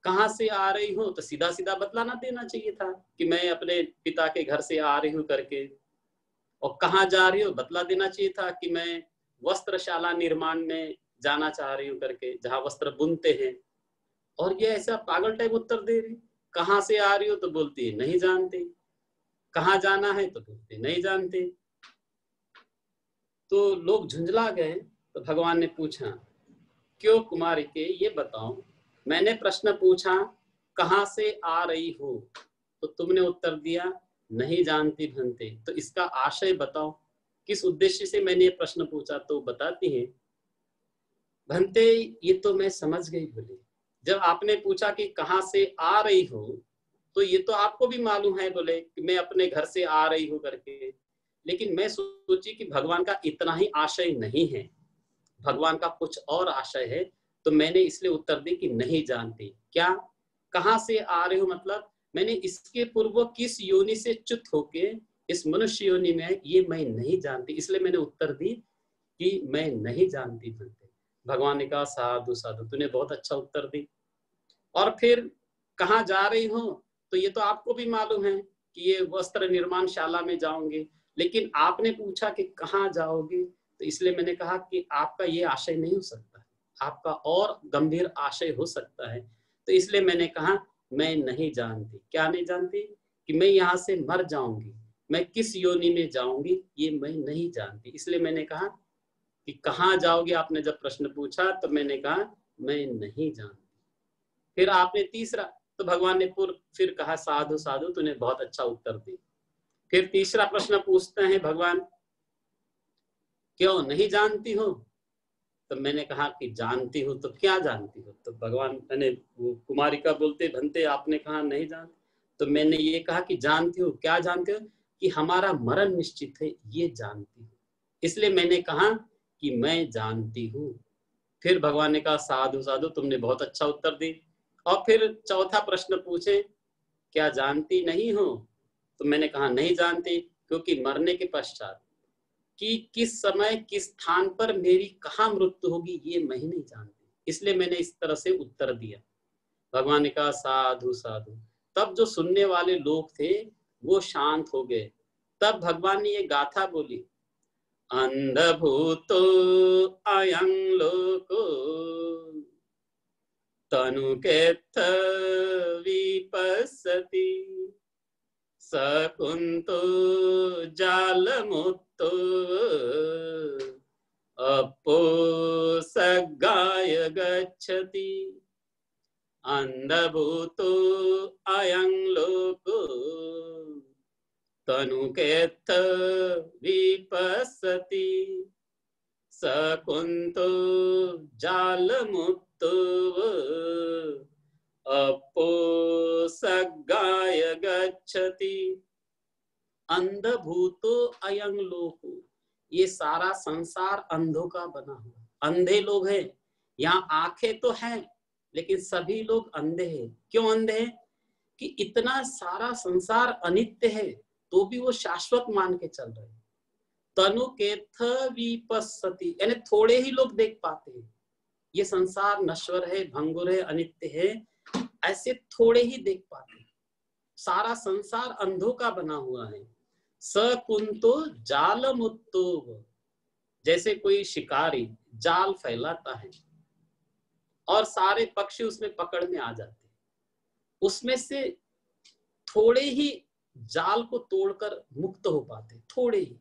कहाँ से आ रही हो तो सीधा सीधा बतलाना देना चाहिए था कि मैं अपने पिता के घर से आ रही हूँ करके। और कहाँ जा रही हो बतला देना चाहिए था कि मैं वस्त्रशाला निर्माण में जाना चाह रही हूँ करके, जहाँ वस्त्र बुनते हैं। और ये ऐसा पागल टाइप उत्तर दे रही। कहाँ से आ रही हो तो बोलती है नहीं जानते, कहाँ जाना है तो बोलते नहीं जानते। तो लोग झुंझला गए। तो भगवान ने पूछा, क्यों कुमारी के, ये बताओ, मैंने प्रश्न पूछा कहाँ से आ रही हो तो तुमने उत्तर दिया नहीं जानती भंते, तो इसका आशय बताओ, किस उद्देश्य से मैंने ये प्रश्न पूछा। तो बताती है, भंते ये तो मैं समझ गई बोले, जब आपने पूछा कि कहाँ से आ रही हो तो ये तो आपको भी मालूम है बोले कि मैं अपने घर से आ रही हूँ करके। लेकिन मैं सोची कि भगवान का इतना ही आशय नहीं है, भगवान का कुछ और आशय है। तो मैंने इसलिए उत्तर दी कि नहीं जानती। क्या कहाँ से आ रहे हो मतलब मैंने इसके पूर्व किस योनि से च्युत होके इस मनुष्य योनि में, ये मैं नहीं जानती, इसलिए मैंने उत्तर दी कि मैं नहीं जानती भंते। भगवान ने कहा साधु साधु, तूने बहुत अच्छा उत्तर दी। और फिर कहाँ जा रही हो तो ये तो आपको भी मालूम है कि ये वस्त्र निर्माण शाला में जाओगे, लेकिन आपने पूछा कि कहाँ जाओगे, तो इसलिए मैंने कहा कि आपका ये आशय नहीं हो सकता, आपका और गंभीर आशय हो सकता है। तो इसलिए मैंने कहा मैं नहीं जानती। क्या नहीं जानती? कि मैं यहाँ से मर जाऊंगी, मैं किस योनि में जाऊंगी ये मैं नहीं जानती। इसलिए मैंने कहा कि कहाँ जाओगे, आपने जब प्रश्न पूछा तो मैंने कहा मैं नहीं जानती। फिर आपने तीसरा, तो भगवान ने फिर कहा साधु साधु, तूने बहुत अच्छा उत्तर दिया। फिर तीसरा प्रश्न पूछते हैं भगवान, क्यों नहीं जानती हो? तो मैंने कहा कि जानती हूँ। तो क्या जानती हो? तो भगवान मैंने वो कुमारिका बोलते, भंते आपने कहा नहीं जानती, तो मैंने ये कहा कि जानती हूँ। क्या जानती हो? कि हमारा मरण निश्चित है, ये जानती हूँ। इसलिए मैंने कहा कि मैं जानती हूँ। फिर भगवान ने कहा साधु साधु, तुमने बहुत अच्छा उत्तर दी। और फिर चौथा प्रश्न पूछे, क्या जानती नहीं हो? तो मैंने कहा नहीं जानती, क्योंकि मरने के पश्चात कि किस समय किस स्थान पर मेरी कहाँ मृत्यु होगी ये मैं ही नहीं जानती, इसलिए मैंने इस तरह से उत्तर दिया। भगवान ने कहा साधु साधु। तब जो सुनने वाले लोग थे वो शांत हो गए। तब भगवान ने ये गाथा बोली, अंधभूतो अयं लोको तनुकेत्थ विपस्सति सकुन्तो जालमुत्तो अपो सगाय गच्छति। अंधभूतो अयं लोको तनुकेत्थ विपस्सति सकुन्तो जालमुत्तो अपो सगाय गच्छति। अंधभूतो अयं लोको, ये सारा संसार अंधों का बना हुआ, अंधे लोग हैं। यहाँ आंखें तो हैं लेकिन सभी लोग अंधे हैं। क्यों अंधे हैं? कि इतना सारा संसार अनित्य है तो भी वो शाश्वत मान के चल रहे हैं। तनु केथ विपस्सति, यानी थोड़े ही लोग देख पाते हैं ये संसार नश्वर है, भंगुर है, अनित्य है, ऐसे थोड़े ही देख पाते हैं। सारा संसार अंधों का बना हुआ है। सकुंतो जालमुत्तो, जैसे कोई शिकारी जाल फैलाता है और सारे पक्षी उसमें पकड़ में आ जाते हैं, उसमें से थोड़े ही जाल को तोड़कर मुक्त हो पाते, थोड़े ही,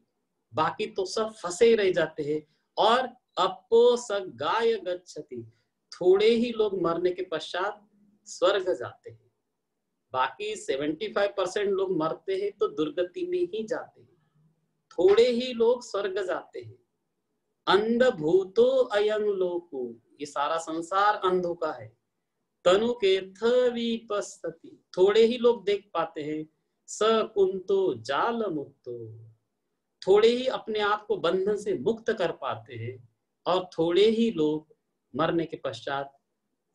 बाकी तो सब फंसे रह जाते हैं। और अपो सगाय गच्छति, थोड़े ही लोग मरने के पश्चात स्वर्ग जाते हैं, बाकी 75% लोग मरते हैं तो दुर्गति में ही जाते हैं, थोड़े ही लोग स्वर्ग जाते हैं। अंधभूतो अयं लोको, ये सारा संसार अंधों का है। तनु के विपस्सति, थोड़े ही लोग देख पाते हैं। सकुंतो जाल मुक्तो, थोड़े ही अपने आप को बंधन से मुक्त कर पाते हैं। और थोड़े ही लोग मरने के पश्चात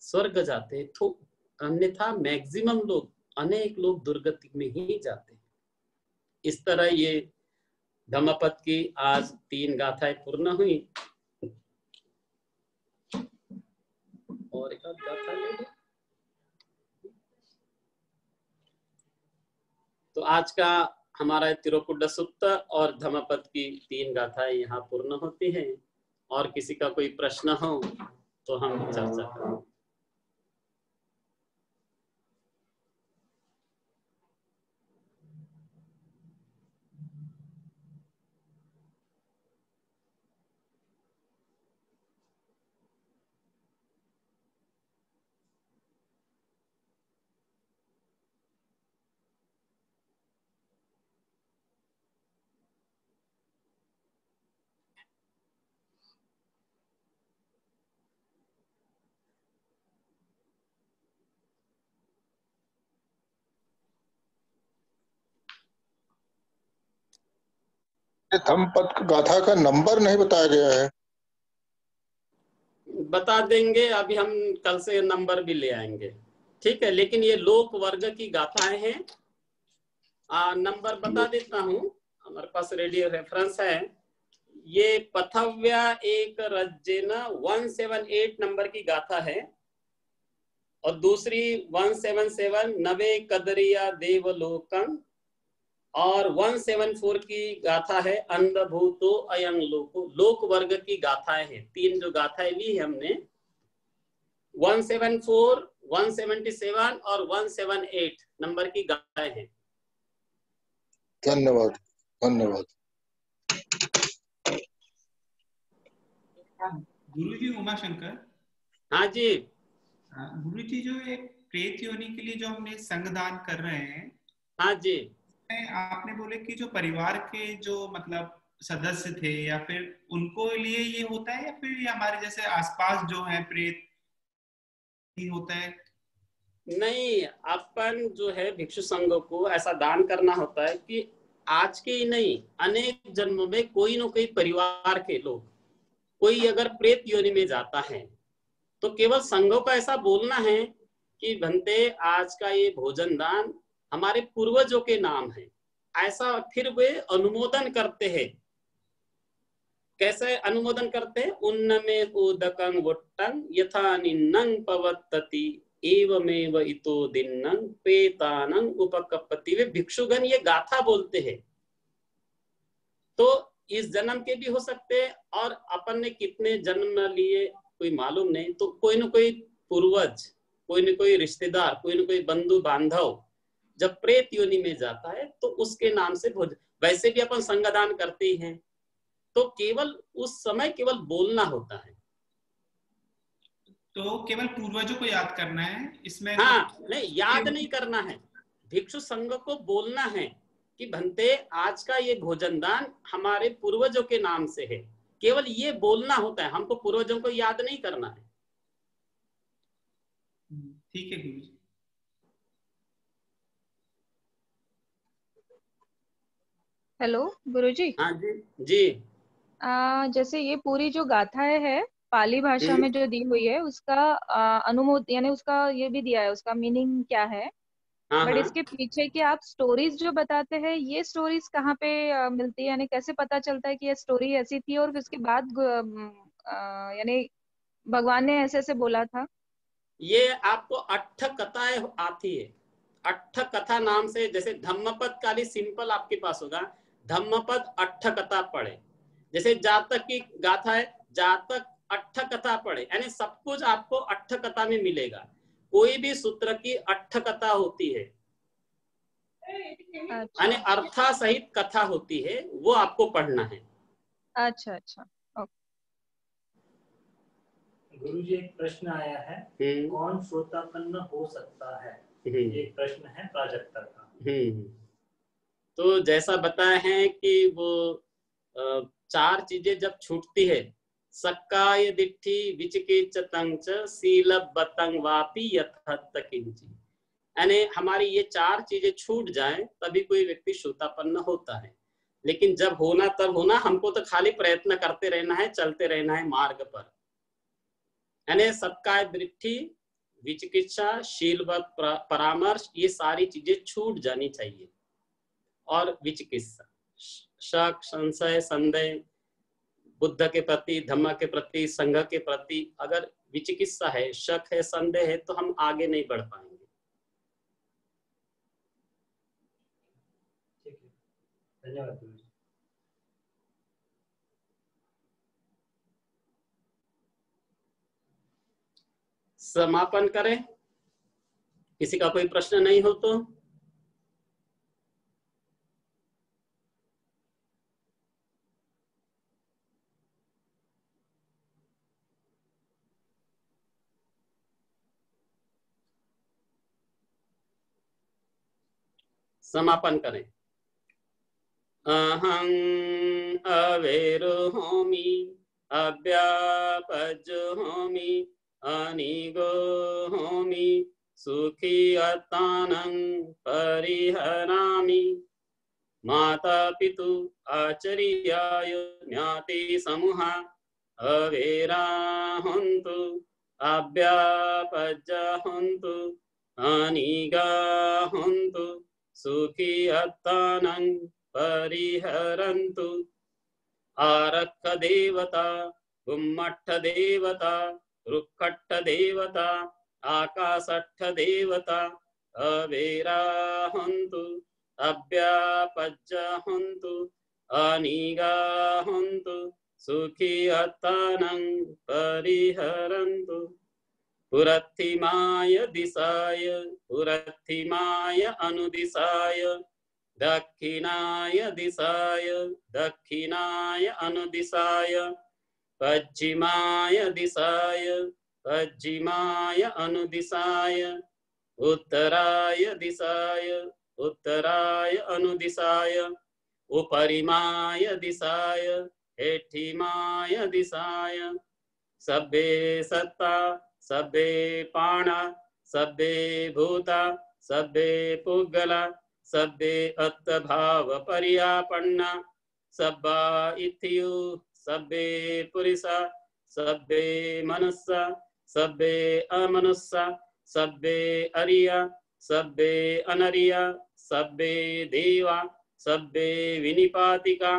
स्वर्ग जाते हैं, अन्यथा मैक्सिमम लोग, अनेक लोग दुर्गति में ही जाते हैं। इस तरह ये धम्मपद की आज 3 गाथाएं पूर्ण हुई। और एक गाथा ले लो। तो आज का हमारा तिरुकुड्ड सुत्त और धम्मपद की 3 गाथाएं यहाँ पूर्ण होती हैं। और किसी का कोई प्रश्न हो तो हम चर्चा करें। धम्मपद गाथा का नंबर नहीं बताया गया है। बता देंगे, अभी हम कल से नंबर भी ले आएंगे, ठीक है। लेकिन ये लोक वर्ग की गाथाएं हैं। नंबर बता देता हूँ, हमारे पास रेडियो रेफरेंस है। ये पथव्या एक रज्जेन 178 नंबर की गाथा है, और दूसरी 177 नवे कदरिया देवलोकम, और 174 की गाथा है अंधभूतो अयं लोको। लोक वर्ग की गाथाएं हैं। 3 जो गाथाएं ली है हमने, 174, 177 और 178 नंबर की गाथाएं हैं। धन्यवाद धन्यवाद। गुरुजी उमाशंकर। हाँ जी। गुरुजी, जो एक प्रेत योनि के लिए जो हमने संगदान कर रहे हैं, हाँ जी, आपने बोले कि जो परिवार के जो मतलब सदस्य थे या फिर उनको लिए ये होता है, या फिर ये हमारे जैसे आसपास जो है प्रेत ही होता है? नहीं, अपन जो है भिक्षु संघ को ऐसा दान करना होता है कि आज के ही नहीं, अनेक जन्मों में कोई न कोई परिवार के लोग, कोई अगर प्रेत योनि में जाता है तो केवल संघों का ऐसा बोलना है कि भंते आज का ये भोजन दान हमारे पूर्वजों के नाम है। ऐसा फिर वे अनुमोदन करते हैं। कैसे अनुमोदन करते हैं? उन्न में उदकं वोट्टं यथा निन्नं पवत्तति एवमेव इतो दिन्नं पेतानं उपकपति। वे भिक्षुगण ये गाथा बोलते हैं। तो इस जन्म के भी हो सकते हैं, और अपन ने कितने जन्म लिए कोई मालूम नहीं, तो कोई न कोई पूर्वज, कोई न कोई रिश्तेदार, कोई न कोई बंधु बांधव जब प्रेत योनि में जाता है तो उसके नाम से भोजन। वैसे भी अपन संगदान करते ही हैं, तो केवल उस समय केवल बोलना होता है। तो केवल पूर्वजों को याद करना है इसमें? हाँ, नहीं, याद नहीं करना है। भिक्षु संघ को बोलना है कि भंते आज का ये भोजन दान हमारे पूर्वजों के नाम से है। केवल ये बोलना होता है, हमको पूर्वजों को याद नहीं करना है। ठीक है गुरुजी। हेलो गुरुजी। हाँ जी जी। जैसे ये पूरी जो गाथाएं है पाली भाषा में जो दी हुई है, उसका अनुमोद यानी उसका ये भी दिया है, उसका मीनिंग क्या है। हाँ बट हाँ। इसके पीछे की आप स्टोरीज जो बताते हैं, ये स्टोरीज कहाँ पे मिलती है, यानी कैसे पता चलता है कि ये स्टोरी ऐसी थी और उसके बाद यानी भगवान ने ऐसे ऐसे बोला था? ये आपको अट्ठ कथाएं आती है। अट्ठ कथा नाम से, जैसे धम्मपद का भी सिंपल आपके पास होगा, धम्मपद अट्ठ कथा पढ़े। जैसे जातक की गाथा है, जातक अट्ठ कथा पढ़े, यानी सब कुछ आपको अट्ठ कथा में मिलेगा। कोई भी सूत्र की अट्ठ कथा होती है, यानी अर्था सहित कथा होती है, वो आपको पढ़ना है। अच्छा अच्छा, गुरुजी, एक प्रश्न आया है, कौन श्रोतापन्न हो सकता है? एक प्रश्न है प्राजक्ता का। तो जैसा बताया है कि वो 4 चीजें जब छूटती है, सक्काय दिट्ठी विचिकित्सतं च शीलबतं वापि यथार्थ किंचित, यानी हमारी ये 4 चीजें छूट जाएं तभी कोई व्यक्ति श्रोतापन्न होता है। लेकिन जब होना तब होना, हमको तो खाली प्रयत्न करते रहना है, चलते रहना है मार्ग पर। यानी सक्काय दृष्टि, विचिकित्सा, शीलवत परामर्श, ये सारी चीजें छूट जानी चाहिए। और विचिकित्सा, शक, संशय, संदेह, बुद्ध के प्रति, धम्म के प्रति, संघ के प्रति अगर विचिकित्सा है, शक है, संदेह है, तो हम आगे नहीं बढ़ पाएंगे। धन्यवाद गुरुजी। समापन करें, किसी का कोई प्रश्न नहीं हो तो। समापन करें। अहं अवेरोहोमि अव्यापज्जोहोमि अनिगोहोमि सुखी अत्तानं परिहरामि माता पितु आचर्याय ज्ञाति समूहा अवेराहन्तु अव्यापज्जहन्तु अनिगाहन्तु सुखी अत्तानं परिहरन्तु। आरक्ष देवता गुम्मट्ठ देवता रुक्खट्ठ देवता आकाशट्ठ देवता अवेराहन्तु अव्यापज्जहन्तु अनिगाहन्तु सुखी अत्तानं परिहरन्तु। पुरथिमाय दिशाय पुरथिमाय अनुदिशाय दक्षिणाय दिशाय दक्षिणाय अनुदिशाय पश्चिमाय दिशाय पश्चिमाय अनुदिशाय उत्तराय दिशाय उत्तराय अनुदिशाय उपरिमाय दिशाय हेठिमाय दिशाय सब्बे सत्ता सब्बे पाणा सब्बे भूता सब्बे पुग्गला सब्बे अत्तभाव पर्यापन्ना सब्बा इत्यु सब्बे पुरुषा सब्बे मनुष्या सब्बे अमनुष्या सब्बे अरिया सब्बे अनरिया सब्बे देवा सब्बे विनिपातिका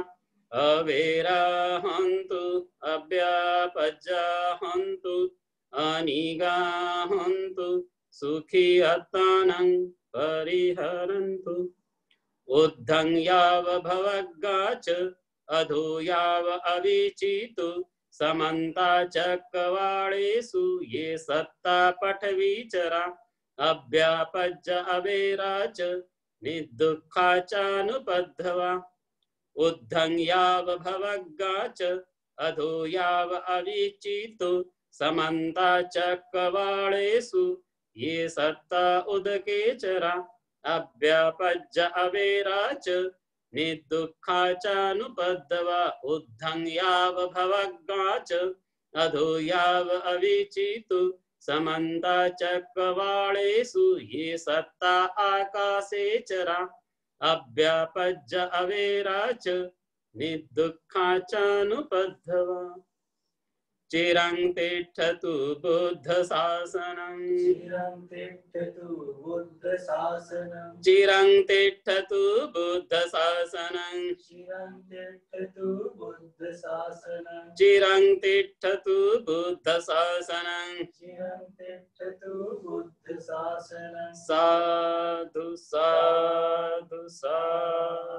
अवेराहन्तु अव्यापज्जहन्तु अनिगाहन्तु सुखी अत्तानं परिहरन्तु। ऊर्ध्वं याव भवग्गाच अधो याव अविचितु समन्ता चक्रवालेषु ये सत्ता पठवीचरा अव्यापज्ज अवेराच निर्दुःखा चानुपद्धवा। ऊर्ध्वं याव भवग्गाच अधो याव अविचितु समन्ता चक्रवालेषु ये सत्ता उदकेचरा अव्यापज्ज अवेराच निर्दुःखा चानुपद्धवा। ऊर्ध्वं याव भवग्गाच अधो याव अविचितु समन्ता चक्रवालेषु ये सत्ता आकाशेचरा अव्यापज्ज अवेराच निर्दुःखा चानुपद्धवा। चिरं तिष्ठतु बुद्ध शासनं चिरं तिष्ठतु बुद्ध शासनं चिरं तिष्ठतु बुद्ध शासनं चिरं तिष्ठतु बुद्ध शासनं चिरं तिष्ठतु बुद्ध शासनं चिरं तिष्ठतु बुद्ध शासनं। साधु साधु साधु।